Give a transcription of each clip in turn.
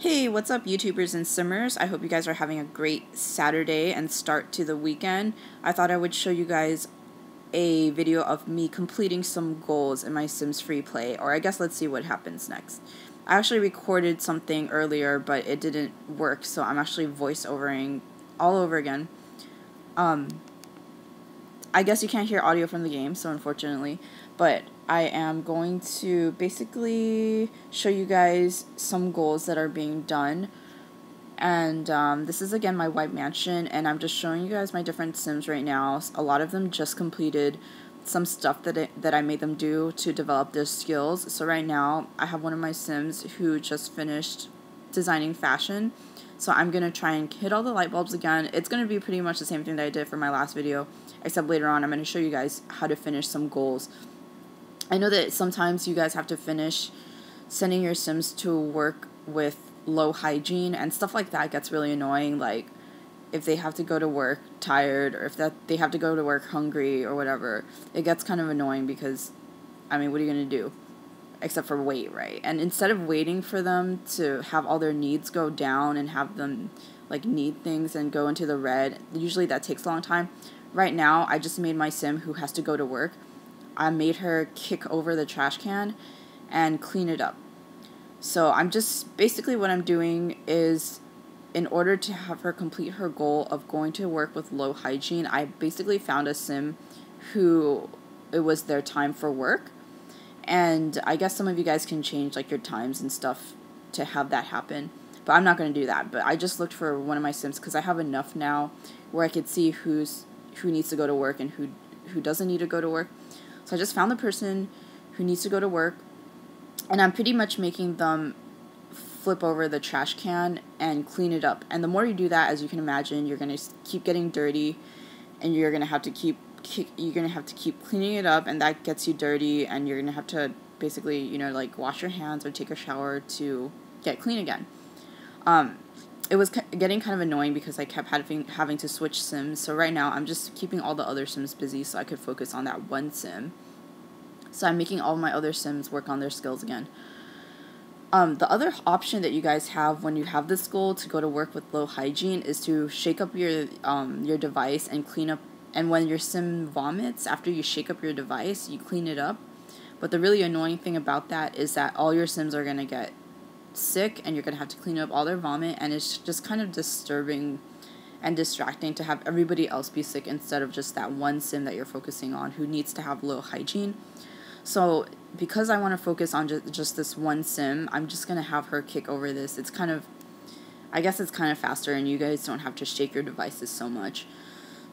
Hey, what's up, YouTubers and Simmers? I hope you guys are having a great Saturday and start to the weekend. I thought I would show you guys a video of me completing some goals in my Sims Free Play, or I guess let's see what happens next. I actually recorded something earlier, but it didn't work, so I'm actually voice-overing all over again. I guess you can't hear audio from the game, so unfortunately, but I am going to basically show you guys some goals that are being done. And this is again my white mansion, and I'm just showing you guys my different Sims right now. A lot of them just completed some stuff that I made them do to develop their skills. So right now I have one of my Sims who just finished designing fashion. So I'm going to try and hit all the light bulbs again. It's going to be pretty much the same thing that I did for my last video, except later on I'm going to show you guys how to finish some goals. I know that sometimes you guys have to finish sending your Sims to work with low hygiene, and stuff like that gets really annoying. Like if they have to go to work tired, or if they have to go to work hungry or whatever, it gets kind of annoying because, I mean, what are you going to do? Except for wait, right? And instead of waiting for them to have all their needs go down and have them like need things and go into the red, usually that takes a long time. Right now, I just made my Sim who has to go to work. I made her kick over the trash can and clean it up. So I'm just, basically what I'm doing is, in order to have her complete her goal of going to work with low hygiene, I basically found a Sim who it was their time for work. And I guess some of you guys can change like your times and stuff to have that happen. But I'm not going to do that. But I just looked for one of my Sims because I have enough now where I could see who needs to go to work and who doesn't need to go to work. So I just found the person who needs to go to work, and I'm pretty much making them flip over the trash can and clean it up. And the more you do that, as you can imagine, you're going to keep getting dirty, and you're going to have to keep cleaning it up, and that gets you dirty, and you're going to have to basically, you know, like wash your hands or take a shower to get clean again. It was getting kind of annoying because I kept having to switch Sims. So right now I'm just keeping all the other Sims busy so I could focus on that one Sim. So I'm making all my other Sims work on their skills again. The other option that you guys have when you have this goal to go to work with low hygiene is to shake up your device and clean up. And when your Sim vomits, after you shake up your device, you clean it up. But the really annoying thing about that is that all your Sims are going to get sick, and you're going to have to clean up all their vomit, and it's just kind of disturbing and distracting to have everybody else be sick instead of just that one Sim that you're focusing on who needs to have low hygiene. So because I want to focus on just this one Sim, I'm just going to have her kick over this. It's kind of, I guess it's kind of faster, and you guys don't have to shake your devices so much.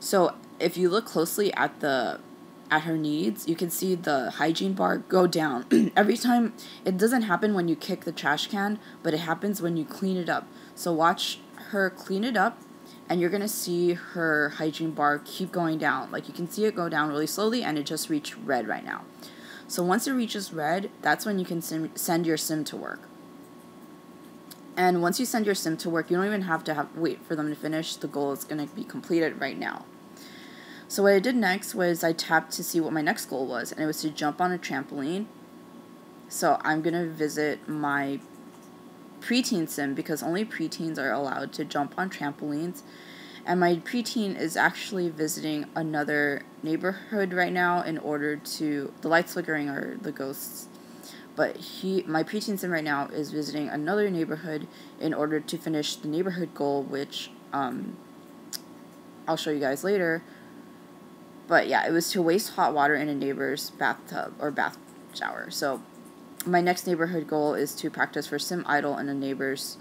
So if you look closely at her needs, you can see the hygiene bar go down every time. It doesn't happen when you kick the trash can, but it happens when you clean it up. So watch her clean it up, and you're going to see her hygiene bar keep going down. Like you can see it go down really slowly, and it just reached red right now. So once it reaches red, that's when you can send your Sim to work. And once you send your Sim to work, you don't even have to wait for them to finish. The goal is going to be completed right now. So what I did next was I tapped to see what my next goal was, and it was to jump on a trampoline. So I'm going to visit my preteen Sim because only preteens are allowed to jump on trampolines. And my preteen is actually visiting another neighborhood right now in order to, the lights flickering are the ghosts, but my preteen Sim right now is visiting another neighborhood in order to finish the neighborhood goal, which I'll show you guys later. But yeah, it was to waste hot water in a neighbor's bathtub or bath shower. So my next neighborhood goal is to practice for Sim Idol in a neighbor's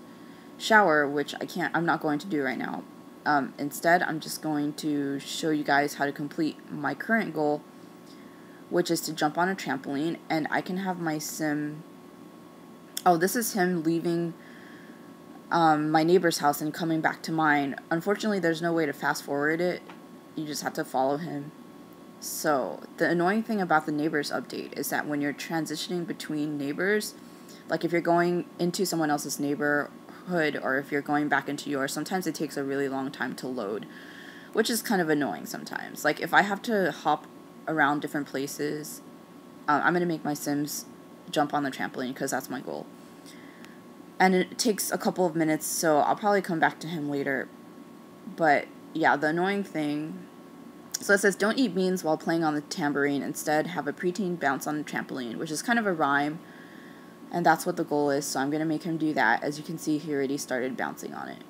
shower, which I'm not going to do right now. Instead, I'm just going to show you guys how to complete my current goal, which is to jump on a trampoline, and I can have my Sim, oh, this is him leaving my neighbor's house and coming back to mine. Unfortunately, there's no way to fast forward it. You just have to follow him. So the annoying thing about the neighbors update is that when you're transitioning between neighbors, like if you're going into someone else's neighborhood or if you're going back into yours, sometimes it takes a really long time to load, which is kind of annoying sometimes. Like if I have to hop around different places, I'm going to make my Sims jump on the trampoline because that's my goal. and it takes a couple of minutes, so I'll probably come back to him later. But yeah, the annoying thing, so it says, don't eat beans while playing on the tambourine. Instead, have a preteen bounce on the trampoline, which is kind of a rhyme, and that's what the goal is. So I'm going to make him do that. As you can see, he already started bouncing on it.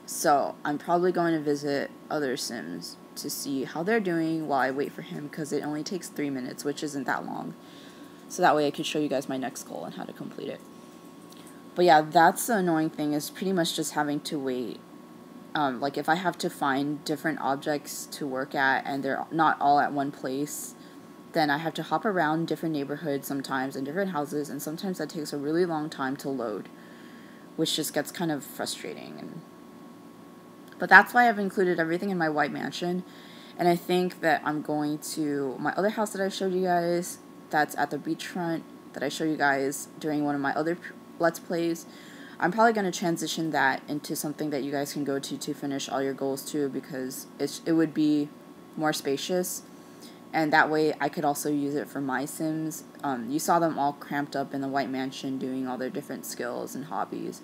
So I'm probably going to visit other Sims to see how they're doing while I wait for him, because it only takes 3 minutes, which isn't that long. So that way I could show you guys my next goal and how to complete it. But yeah, that's the annoying thing, is pretty much just having to wait. Like if I have to find different objects to work at and they're not all at one place, then I have to hop around different neighborhoods sometimes and different houses, and sometimes that takes a really long time to load, which just gets kind of frustrating. But that's why I've included everything in my white mansion, and I think that I'm going to my other house that I showed you guys, that's at the beachfront, that I showed you guys during one of my other Let's Plays. I'm probably going to transition that into something that you guys can go to finish all your goals too, because it would be more spacious, and that way I could also use it for my Sims. You saw them all cramped up in the white mansion doing all their different skills and hobbies.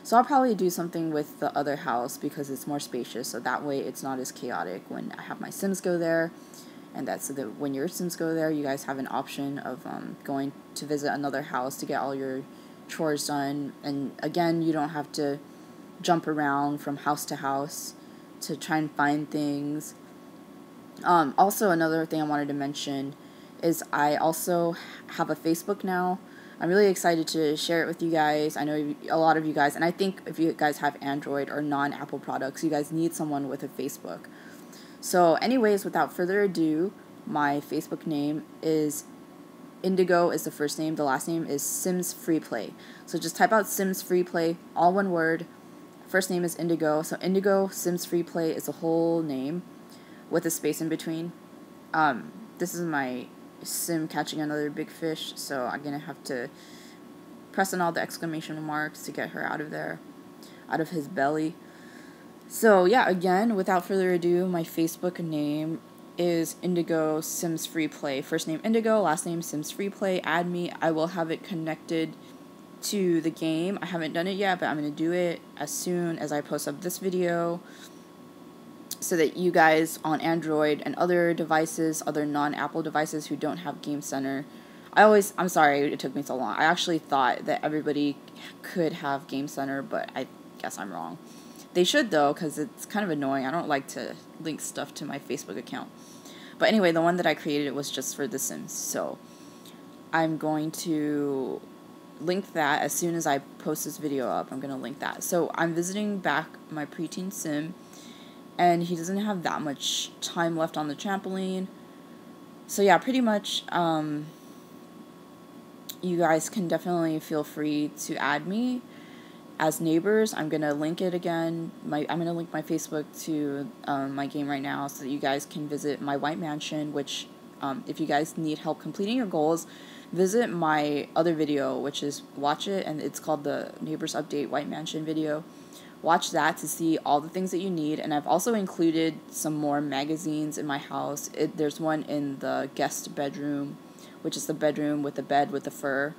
So I'll probably do something with the other house because it's more spacious, so that way it's not as chaotic when I have my Sims go there, and that's so that when your Sims go there, you guys have an option of going to visit another house to get all your chores done, and again, you don't have to jump around from house to house to try and find things. Also, another thing I wanted to mention is I also have a Facebook now. I'm really excited to share it with you guys. I know a lot of you guys, and I think if you guys have Android or non-Apple products, you guys need someone with a Facebook. So anyways, without further ado, my Facebook name is Indigo is the first name, the last name is Sims Free Play. So just type out Sims Free Play, all one word. First name is Indigo. So Indigo Sims Free Play is a whole name with a space in between. This is my Sim catching another big fish, so I'm gonna have to press on all the exclamation marks to get her out of there, out of his belly. So yeah, again, without further ado, my Facebook name is Indigo Sims Free Play. First name Indigo, last name Sims Free Play. Add me. I will have it connected to the game. I haven't done it yet, but I'm going to do it as soon as I post up this video, so that you guys on Android and other devices, other non-Apple devices who don't have Game Center, I'm sorry it took me so long. I actually thought that everybody could have Game Center, but I guess I'm wrong. They should though, because it's kind of annoying. I don't like to link stuff to my Facebook account. But anyway, the one that I created was just for The Sims, so I'm going to link that as soon as I post this video up. I'm going to link that. So I'm visiting back my preteen Sim, and he doesn't have that much time left on the trampoline. So yeah, pretty much, you guys can definitely feel free to add me as neighbors. I'm going to link it again. I'm going to link my Facebook to my game right now, so that you guys can visit my white mansion, which if you guys need help completing your goals, visit my other video, which is watch it, and it's called the Neighbors Update White Mansion video. Watch that to see all the things that you need, and I've also included some more magazines in my house. There's one in the guest bedroom, which is the bedroom with the bed with the fur.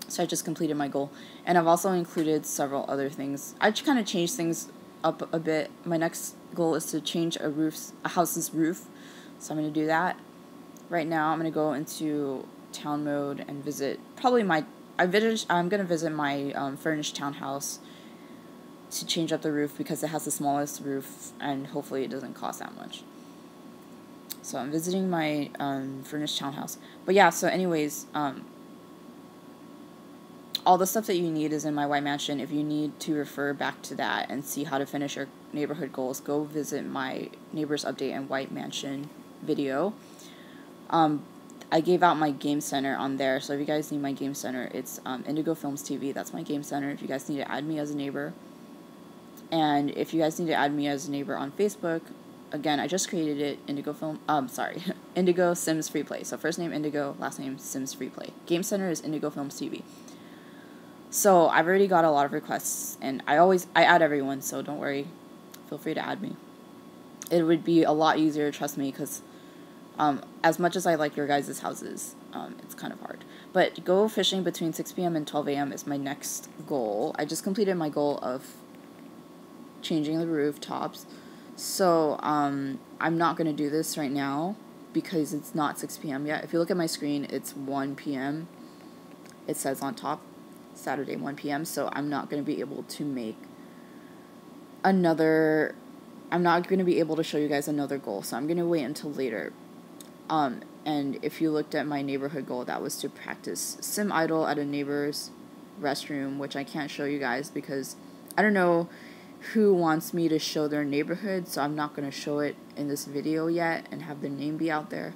So I just completed my goal, and I've also included several other things. I just kind of changed things up a bit. My next goal is to change a house's roof, so I'm going to do that. Right now, I'm going to go into town mode and visit I'm going to visit my furnished townhouse to change up the roof, because it has the smallest roof, and hopefully it doesn't cost that much. So I'm visiting my furnished townhouse. But yeah, so anyways, all the stuff that you need is in my white mansion. If you need to refer back to that and see how to finish your neighborhood goals, go visit my Neighbors Update and White Mansion video. I gave out my Game Center on there, so if you guys need my Game Center, it's Indigo Films TV. That's my Game Center if you guys need to add me as a neighbor. And if you guys need to add me as a neighbor on Facebook, again, I just created it, Indigo Sims Free Play. So first name Indigo, last name Sims Free Play. Game Center is Indigo Films TV. So I've already got a lot of requests, and I add everyone, so don't worry, feel free to add me. It would be a lot easier, trust me, because as much as I like your guys' houses, it's kind of hard. But go fishing between 6 p.m. and 12 a.m. is my next goal. I just completed my goal of changing the rooftops. So I'm not going to do this right now because it's not 6 p.m. yet. If you look at my screen, it's 1 p.m. It says on top, Saturday 1 p.m. So I'm not going to be able to make another... I'm not going to be able to show you guys another goal. So I'm going to wait until later. And if you looked at my neighborhood goal, that was to practice Sim Idol at a neighbor's restroom, which I can't show you guys because I don't know who wants me to show their neighborhood, so I'm not going to show it in this video yet and have the name be out there.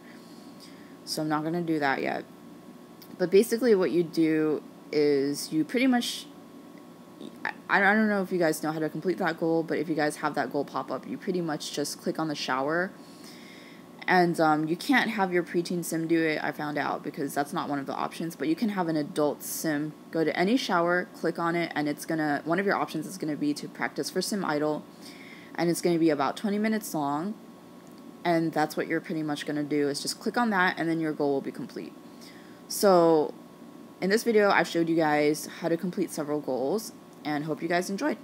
So I'm not going to do that yet. But basically what you do is you pretty much... I don't know if you guys know how to complete that goal, but if you guys have that goal pop up, you pretty much just click on the shower. And you can't have your preteen sim do it, I found out, because that's not one of the options. But you can have an adult sim go to any shower, click on it, and it's gonna... one of your options is gonna be to practice for Sim Idol, and it's gonna be about 20 minutes long. And that's what you're pretty much gonna do, is just click on that, and then your goal will be complete. So in this video, I've showed you guys how to complete several goals, and hope you guys enjoyed.